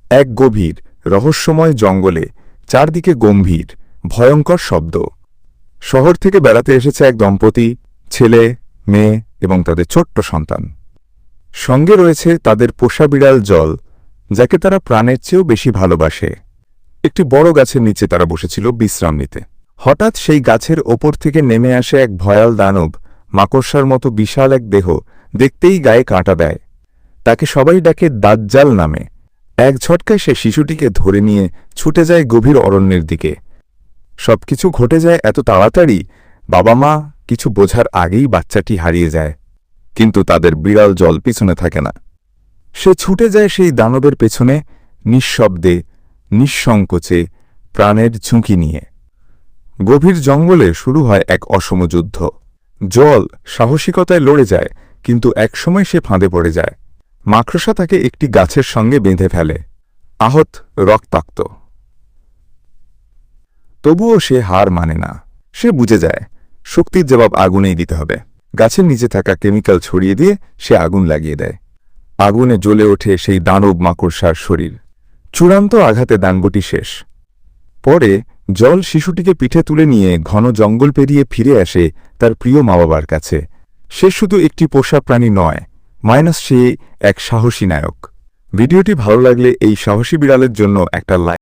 এক গভীর রহস্যময় জঙ্গলে চারদিকে গম্ভীর ভয়ঙ্কর শব্দ। শহর থেকে বেড়াতে এসেছে এক দম্পতি, ছেলে, মেয়ে এবং তাদের ছোট্ট সন্তান। সঙ্গে রয়েছে তাদের পোষা বিড়াল জল, যাকে তারা প্রাণের চেয়েও বেশি ভালোবাসে। একটি বড় গাছের নিচে তারা বসেছিল বিশ্রাম নিতে। হঠাৎ সেই গাছের ওপর থেকে নেমে আসে এক ভয়াল দানব, মাকড়সার মতো বিশাল এক দেহ, দেখতেই গায়ে কাঁটা দেয়। তাকে সবাই ডাকে দাজ্জাল নামে। এক ঝটকায় সে শিশুটিকে ধরে নিয়ে ছুটে যায় গভীর অরণ্যের দিকে। সবকিছু ঘটে যায় এত তাড়াতাড়ি, বাবা মা কিছু বোঝার আগেই বাচ্চাটি হারিয়ে যায়। কিন্তু তাদের বিড়াল জল পিছনে থাকে না। সে ছুটে যায় সেই দানবের পেছনে, নিঃশব্দে, নিঃসংকোচে, প্রাণের ঝুঁকি নিয়ে। গভীর জঙ্গলে শুরু হয় এক অসম যুদ্ধ। জল সাহসিকতায় লড়ে যায়, কিন্তু একসময় সে ফাঁদে পড়ে যায়। মাকড়সা তাকে একটি গাছের সঙ্গে বেঁধে ফেলে, আহত, রক্তাক্ত। তবুও সে হার মানে না। সে বুঝে যায় শক্তির জবাব আগুনেই দিতে হবে। গাছের নিচে থাকা কেমিক্যাল ছড়িয়ে দিয়ে সে আগুন লাগিয়ে দেয়। আগুনে জ্বলে ওঠে সেই দানব মাকড়সার শরীর। চূড়ান্ত আঘাতে দানবটি শেষ। পরে জল শিশুটিকে পিঠে তুলে নিয়ে ঘন জঙ্গল পেরিয়ে ফিরে আসে তার প্রিয় মা বাবার কাছে। সে শুধু একটি পোষা প্রাণী নয়, সে এক সাহসী নায়ক। ভিডিওটি ভালো লাগলে এই সাহসী বিড়ালের জন্য একটা লাইক